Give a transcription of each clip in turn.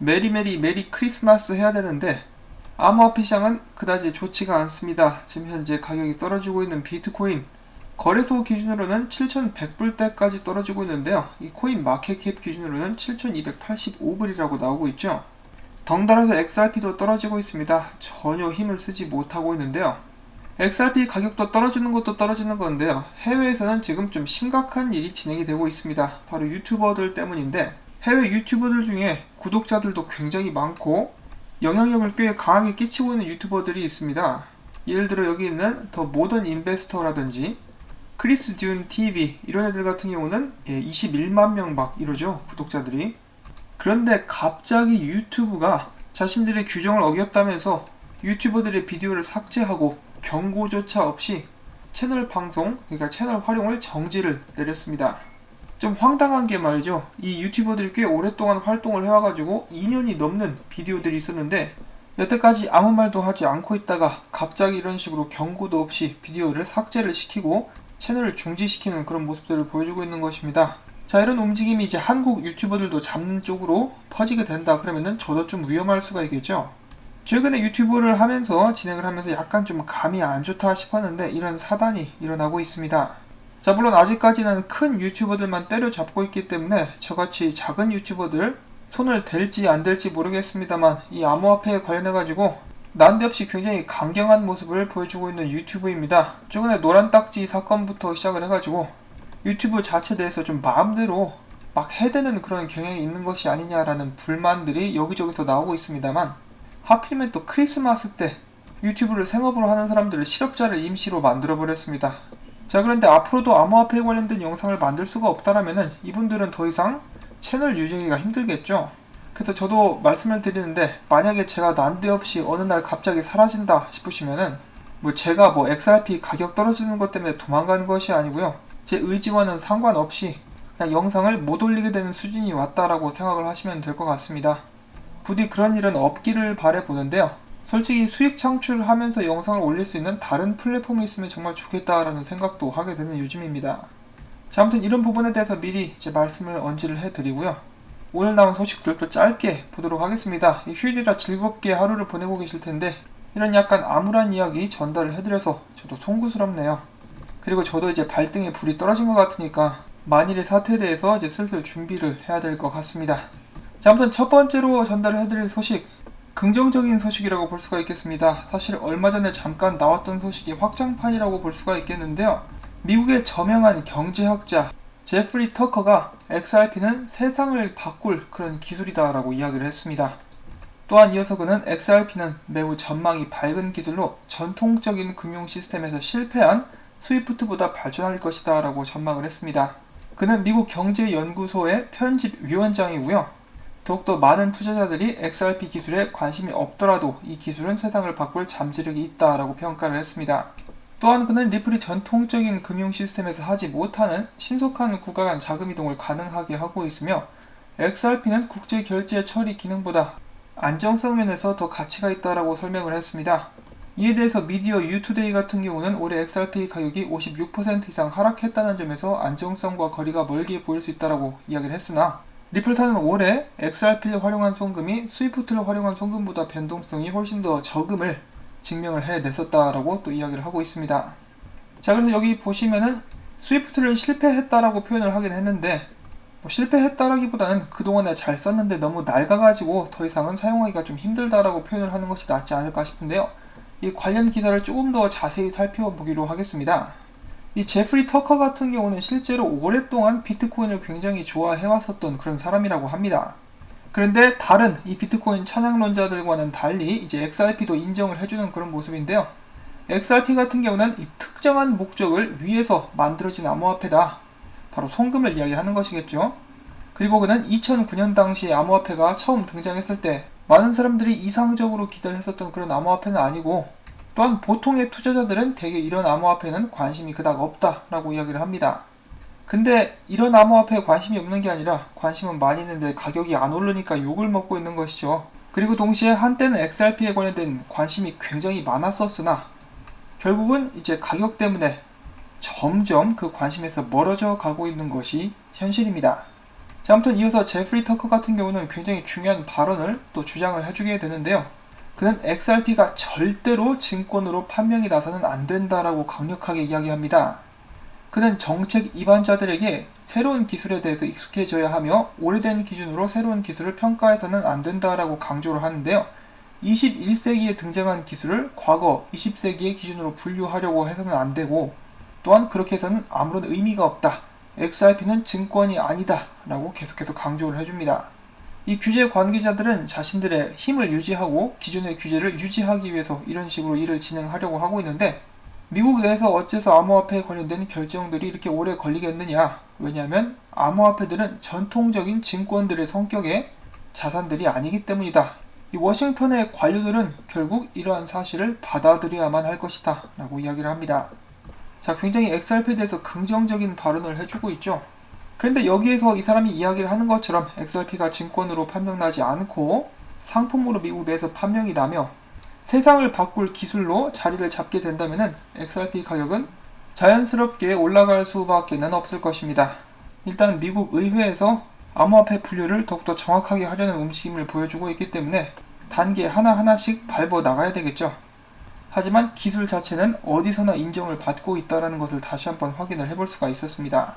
메리 크리스마스 해야 되는데 암호화폐 시장은 그다지 좋지가 않습니다. 지금 현재 가격이 떨어지고 있는 비트코인 거래소 기준으로는 7,100불대까지 떨어지고 있는데요. 이 코인 마켓캡 기준으로는 7,285불이라고 나오고 있죠. 덩달아서 XRP도 떨어지고 있습니다. 전혀 힘을 쓰지 못하고 있는데요. XRP 가격도 떨어지는 것도 떨어지는 건데요. 해외에서는 지금 좀 심각한 일이 진행이 되고 있습니다. 바로 유튜버들 때문인데, 해외 유튜버들 중에 구독자들도 굉장히 많고 영향력을 꽤 강하게 끼치고 있는 유튜버들이 있습니다. 예를 들어 여기 있는 더 모던 인베스터라든지 크리스 듄 TV 이런 애들 같은 경우는 21만 명 막 이러죠, 구독자들이. 그런데 갑자기 유튜브가 자신들의 규정을 어겼다면서 유튜버들의 비디오를 삭제하고 경고조차 없이 채널 방송, 그러니까 채널 활용을 정지를 내렸습니다. 좀 황당한 게 말이죠. 이 유튜버들이 꽤 오랫동안 활동을 해와가지고 2년이 넘는 비디오들이 있었는데 여태까지 아무 말도 하지 않고 있다가 갑자기 이런 식으로 경고도 없이 비디오를 삭제를 시키고 채널을 중지시키는 그런 모습들을 보여주고 있는 것입니다. 자, 이런 움직임이 이제 한국 유튜버들도 잡는 쪽으로 퍼지게 된다 그러면은 저도 좀 위험할 수가 있겠죠. 최근에 유튜브를 하면서 진행을 하면서 약간 좀 감이 안 좋다 싶었는데 이런 사단이 일어나고 있습니다. 자, 물론 아직까지는 큰 유튜버들만 때려잡고 있기 때문에 저같이 작은 유튜버들 손을 댈지 안 댈지 모르겠습니다만 이 암호화폐에 관련해가지고 난데없이 굉장히 강경한 모습을 보여주고 있는 유튜브입니다. 최근에 노란 딱지 사건부터 시작을 해가지고 유튜브 자체 대해서 좀 마음대로 막 해대는 그런 경향이 있는 것이 아니냐라는 불만들이 여기저기서 나오고 있습니다만 하필이면 또 크리스마스 때 유튜브를 생업으로 하는 사람들을 실업자를 임시로 만들어버렸습니다. 자, 그런데 앞으로도 암호화폐에 관련된 영상을 만들 수가 없다라면은 이분들은 더 이상 채널 유지하기가 힘들겠죠. 그래서 저도 말씀을 드리는데 만약에 제가 난데없이 어느 날 갑자기 사라진다 싶으시면은 제가 XRP 가격 떨어지는 것 때문에 도망가는 것이 아니고요. 제 의지와는 상관없이 그냥 영상을 못 올리게 되는 수준이 왔다라고 생각을 하시면 될 것 같습니다. 부디 그런 일은 없기를 바라보는데요. 솔직히 수익 창출을 하면서 영상을 올릴 수 있는 다른 플랫폼이 있으면 정말 좋겠다라는 생각도 하게 되는 요즘입니다. 자, 아무튼 이런 부분에 대해서 미리 이제 말씀을 언지를 해드리고요. 오늘 나온 소식들도 짧게 보도록 하겠습니다. 휴일이라 즐겁게 하루를 보내고 계실 텐데 이런 약간 암울한 이야기 전달을 해드려서 저도 송구스럽네요. 그리고 저도 이제 발등에 불이 떨어진 것 같으니까 만일의 사태에 대해서 이제 슬슬 준비를 해야 될 것 같습니다. 자, 아무튼 첫 번째로 전달을 해드릴 소식, 긍정적인 소식이라고 볼 수가 있겠습니다. 사실 얼마 전에 잠깐 나왔던 소식이 확장판이라고 볼 수가 있겠는데요. 미국의 저명한 경제학자 제프리 터커가 XRP는 세상을 바꿀 그런 기술이다라고 이야기를 했습니다. 또한 이어서 그는 XRP는 매우 전망이 밝은 기술로 전통적인 금융 시스템에서 실패한 스위프트보다 발전할 것이다 라고 전망을 했습니다. 그는 미국 경제연구소의 편집위원장이고요. 더욱더 많은 투자자들이 XRP 기술에 관심이 없더라도 이 기술은 세상을 바꿀 잠재력이 있다라고 평가를 했습니다. 또한 그는 리플이 전통적인 금융 시스템에서 하지 못하는 신속한 국가 간 자금 이동을 가능하게 하고 있으며 XRP는 국제 결제 처리 기능보다 안정성 면에서 더 가치가 있다라고 설명을 했습니다. 이에 대해서 미디어 유투데이 같은 경우는 올해 XRP 가격이 56% 이상 하락했다는 점에서 안정성과 거리가 멀게 보일 수 있다라고 이야기를 했으나 리플사는 올해 XRP를 활용한 송금이 스위프트를 활용한 송금보다 변동성이 훨씬 더 적음을 증명을 해냈었다라고 또 이야기를 하고 있습니다. 자, 그래서 여기 보시면은 스위프트를 실패했다라고 표현을 하긴 했는데 실패했다라기보다는 그동안에 잘 썼는데 너무 낡아가지고 더 이상은 사용하기가 좀 힘들다라고 표현을 하는 것이 낫지 않을까 싶은데요. 이 관련 기사를 조금 더 자세히 살펴보기로 하겠습니다. 이 제프리 터커 같은 경우는 실제로 오랫동안 비트코인을 굉장히 좋아해왔었던 그런 사람이라고 합니다. 그런데 다른 이 비트코인 찬양론자들과는 달리 이제 XRP도 인정을 해주는 그런 모습인데요. XRP 같은 경우는 이 특정한 목적을 위해서 만들어진 암호화폐다. 바로 송금을 이야기하는 것이겠죠. 그리고 그는 2009년 당시 암호화폐가 처음 등장했을 때 많은 사람들이 이상적으로 기대를 했었던 그런 암호화폐는 아니고 또한 보통의 투자자들은 대개 이런 암호화폐는 관심이 그닥 없다라고 이야기를 합니다. 근데 이런 암호화폐에 관심이 없는 게 아니라 관심은 많이 있는데 가격이 안 오르니까 욕을 먹고 있는 것이죠. 그리고 동시에 한때는 XRP에 관련된 관심이 굉장히 많았었으나 결국은 이제 가격 때문에 점점 그 관심에서 멀어져 가고 있는 것이 현실입니다. 자, 아무튼 이어서 제프리 터커 같은 경우는 굉장히 중요한 발언을 또 주장을 해주게 되는데요. 그는 XRP가 절대로 증권으로 판명이 나서는 안 된다라고 강력하게 이야기합니다. 그는 정책 입안자들에게 새로운 기술에 대해서 익숙해져야 하며 오래된 기준으로 새로운 기술을 평가해서는 안 된다라고 강조를 하는데요. 21세기에 등장한 기술을 과거 20세기의 기준으로 분류하려고 해서는 안 되고, 또한 그렇게 해서는 아무런 의미가 없다. XRP는 증권이 아니다 라고 계속해서 강조를 해줍니다. 이 규제 관계자들은 자신들의 힘을 유지하고 기존의 규제를 유지하기 위해서 이런 식으로 일을 진행하려고 하고 있는데, 미국 내에서 어째서 암호화폐에 관련된 결정들이 이렇게 오래 걸리겠느냐? 왜냐하면 암호화폐들은 전통적인 증권들의 성격의 자산들이 아니기 때문이다. 이 워싱턴의 관료들은 결국 이러한 사실을 받아들여야만 할 것이다 라고 이야기를 합니다. 자, 굉장히 XRP에 대해서 긍정적인 발언을 해주고 있죠. 그런데 여기에서 이 사람이 이야기를 하는 것처럼 XRP가 증권으로 판명나지 않고 상품으로 미국 내에서 판명이 나며 세상을 바꿀 기술로 자리를 잡게 된다면 XRP 가격은 자연스럽게 올라갈 수밖에는 없을 것입니다. 일단 미국 의회에서 암호화폐 분류를 더욱더 정확하게 하려는 움직임을 보여주고 있기 때문에 단계 하나하나씩 밟아 나가야 되겠죠. 하지만 기술 자체는 어디서나 인정을 받고 있다는 것을 다시 한번 확인을 해볼 수가 있었습니다.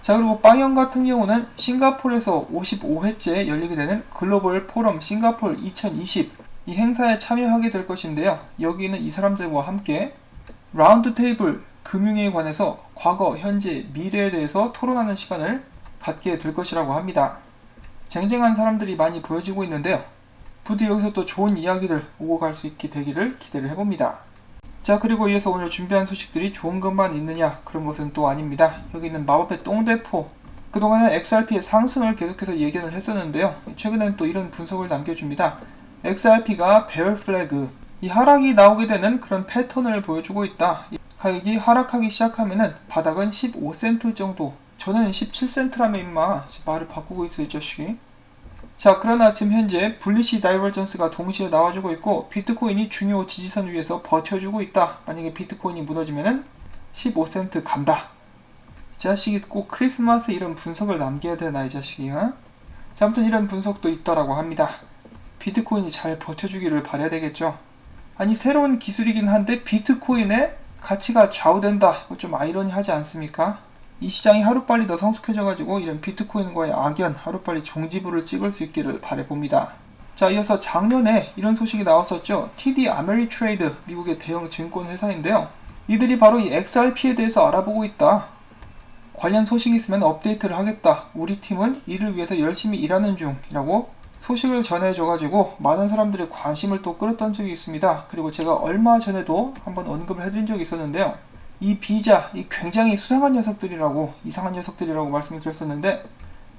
자, 그리고 빵형 같은 경우는 싱가포르에서 55회째 열리게 되는 글로벌 포럼 싱가포르 2020 이 행사에 참여하게 될 것인데요. 여기는 이 사람들과 함께 라운드 테이블 금융에 관해서 과거, 현재, 미래에 대해서 토론하는 시간을 갖게 될 것이라고 합니다. 쟁쟁한 사람들이 많이 보여지고 있는데요. 부디 여기서 또 좋은 이야기들 오고 갈 수 있게 되기를 기대를 해봅니다. 자, 그리고 이어서 오늘 준비한 소식들이 좋은 것만 있느냐? 그런 것은 또 아닙니다. 여기 있는 마법의 똥대포. 그동안은 XRP의 상승을 계속해서 예견을 했었는데요. 최근엔 또 이런 분석을 남겨줍니다. XRP가 베어 플래그, 이 하락이 나오게 되는 그런 패턴을 보여주고 있다. 가격이 하락하기 시작하면은 바닥은 15센트 정도. 저는 17센트라면 임마 말을 바꾸고 있어 이 자식이. 자, 그러나 지금 현재 불리시 다이버전스가 동시에 나와주고 있고 비트코인이 중요 지지선 위에서 버텨주고 있다. 만약에 비트코인이 무너지면은 15센트 간다. 이 자식이 꼭 크리스마스 이런 분석을 남겨야 되나 이 자식이. 자, 아무튼 이런 분석도 있다라고 합니다. 비트코인이 잘 버텨주기를 바라야 되겠죠. 아니, 새로운 기술이긴 한데 비트코인의 가치가 좌우된다. 이거 좀 아이러니하지 않습니까? 이 시장이 하루빨리 더 성숙해져가지고 이런 비트코인과의 악연 하루빨리 종지부를 찍을 수 있기를 바라봅니다. 자, 이어서 작년에 이런 소식이 나왔었죠. TD 아메리트레이드, 미국의 대형 증권 회사인데요. 이들이 바로 이 XRP에 대해서 알아보고 있다. 관련 소식이 있으면 업데이트를 하겠다. 우리 팀은 이를 위해서 열심히 일하는 중이라고 소식을 전해줘가지고 많은 사람들의 관심을 또 끌었던 적이 있습니다. 그리고 제가 얼마 전에도 한번 언급을 해드린 적이 있었는데요. 이 비자, 이 굉장히 수상한 녀석들이라고, 이상한 녀석들이라고 말씀을 드렸었는데,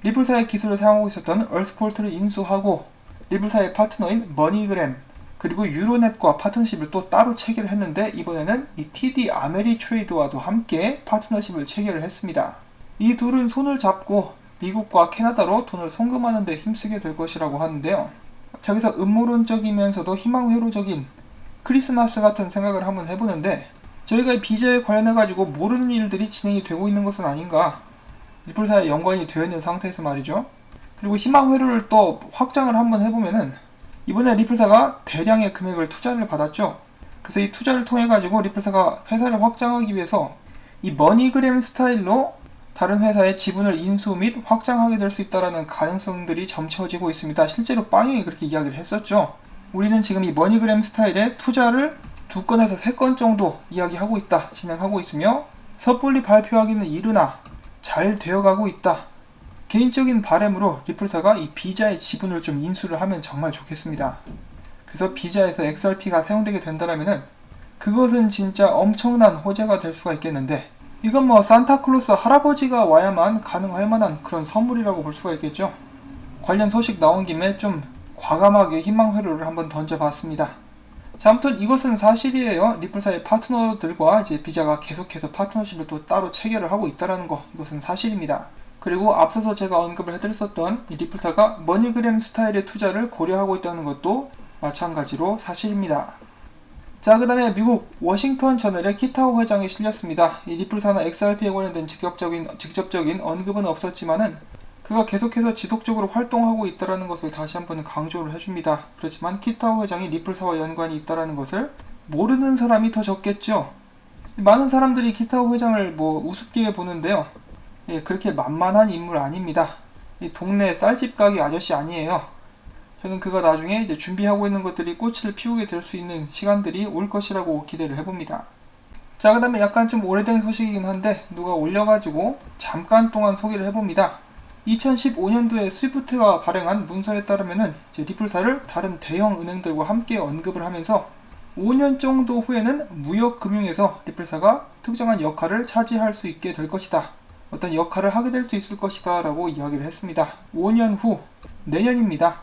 리플사의 기술을 사용하고 있었던 얼스포트를 인수하고 리플사의 파트너인 머니그램 그리고 유로넵과 파트너십을 또 따로 체결을 했는데, 이번에는 이 TD 아메리트레이드와도 함께 파트너십을 체결을 했습니다. 이 둘은 손을 잡고 미국과 캐나다로 돈을 송금하는 데 힘쓰게 될 것이라고 하는데요. 저기서 음모론적이면서도 희망회로적인 크리스마스 같은 생각을 한번 해보는데, 저희가 이 비자에 관련해가지고 모르는 일들이 진행이 되고 있는 것은 아닌가, 리플사에 연관이 되어 있는 상태에서 말이죠. 그리고 희망회로를 또 확장을 한번 해보면은, 이번에 리플사가 대량의 금액을 투자를 받았죠. 그래서 이 투자를 통해가지고 리플사가 회사를 확장하기 위해서 이 머니그램 스타일로 다른 회사의 지분을 인수 및 확장하게 될 수 있다는 가능성들이 점쳐지고 있습니다. 실제로 빵형이 그렇게 이야기를 했었죠. 우리는 지금 이 머니그램 스타일의 투자를 2건에서 3건 정도 이야기하고 있다, 진행하고 있으며 섣불리 발표하기는 이르나 잘 되어가고 있다. 개인적인 바람으로 리플사가 이 비자의 지분을 좀 인수를 하면 정말 좋겠습니다. 그래서 비자에서 XRP가 사용되게 된다면 그것은 진짜 엄청난 호재가 될 수가 있겠는데, 이건 뭐 산타클로스 할아버지가 와야만 가능할 만한 그런 선물이라고 볼 수가 있겠죠. 관련 소식 나온 김에 좀 과감하게 희망회로를 한번 던져봤습니다. 자, 아무튼 이것은 사실이에요. 리플사의 파트너들과 이제 비자가 계속해서 파트너십을 또 따로 체결을 하고 있다는 거, 이것은 사실입니다. 그리고 앞서서 제가 언급을 해드렸었던 이 리플사가 머니그램 스타일의 투자를 고려하고 있다는 것도 마찬가지로 사실입니다. 자, 그 다음에 미국 워싱턴 저널의 키타오 회장이 실렸습니다. 이 리플사나 XRP에 관련된 직접적인 언급은 없었지만은 그가 계속해서 지속적으로 활동하고 있다는 것을 다시 한번 강조를 해줍니다. 그렇지만 키타오 회장이 리플사와 연관이 있다는 것을 모르는 사람이 더 적겠죠. 많은 사람들이 키타오 회장을 우습게 보는데요. 그렇게 만만한 인물 아닙니다. 동네 쌀집 가게 아저씨 아니에요. 저는 그가 나중에 이제 준비하고 있는 것들이 꽃을 피우게 될 수 있는 시간들이 올 것이라고 기대를 해봅니다. 자, 그 다음에 약간 좀 오래된 소식이긴 한데 누가 올려가지고 잠깐 동안 소개를 해봅니다. 2015년도에 스위프트가 발행한 문서에 따르면은 이제 리플사를 다른 대형 은행들과 함께 언급을 하면서 5년 정도 후에는 무역금융에서 리플사가 특정한 역할을 차지할 수 있게 될 것이다. 어떤 역할을 하게 될 수 있을 것이다 라고 이야기를 했습니다. 5년 후, 내년입니다.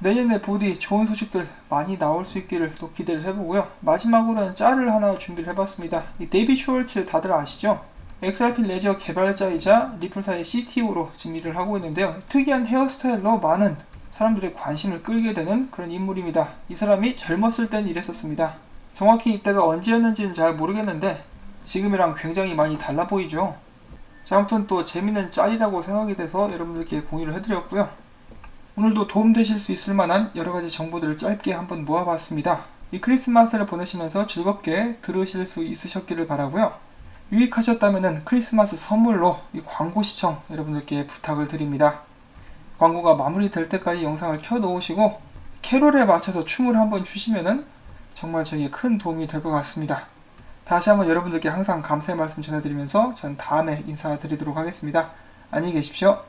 내년에 부디 좋은 소식들 많이 나올 수 있기를 또 기대를 해보고요. 마지막으로는 짤을 하나 준비를 해봤습니다. 이 데이비 슈월츠 다들 아시죠? XRP 레저 개발자이자 리플사의 CTO로 지금 일을 하고 있는데요. 특이한 헤어스타일로 많은 사람들의 관심을 끌게 되는 그런 인물입니다. 이 사람이 젊었을 땐 이랬었습니다. 정확히 이때가 언제였는지는 잘 모르겠는데 지금이랑 굉장히 많이 달라 보이죠. 자, 아무튼 또 재밌는 짤이라고 생각이 돼서 여러분들께 공유를 해드렸고요. 오늘도 도움되실 수 있을 만한 여러가지 정보들을 짧게 한번 모아봤습니다. 이 크리스마스를 보내시면서 즐겁게 들으실 수 있으셨기를 바라고요. 유익하셨다면 크리스마스 선물로 이 광고 시청 여러분들께 부탁을 드립니다. 광고가 마무리될 때까지 영상을 켜놓으시고 캐롤에 맞춰서 춤을 한번 추시면은 정말 저에게 큰 도움이 될 것 같습니다. 다시 한번 여러분들께 항상 감사의 말씀 전해드리면서 전 다음에 인사드리도록 하겠습니다. 안녕히 계십시오.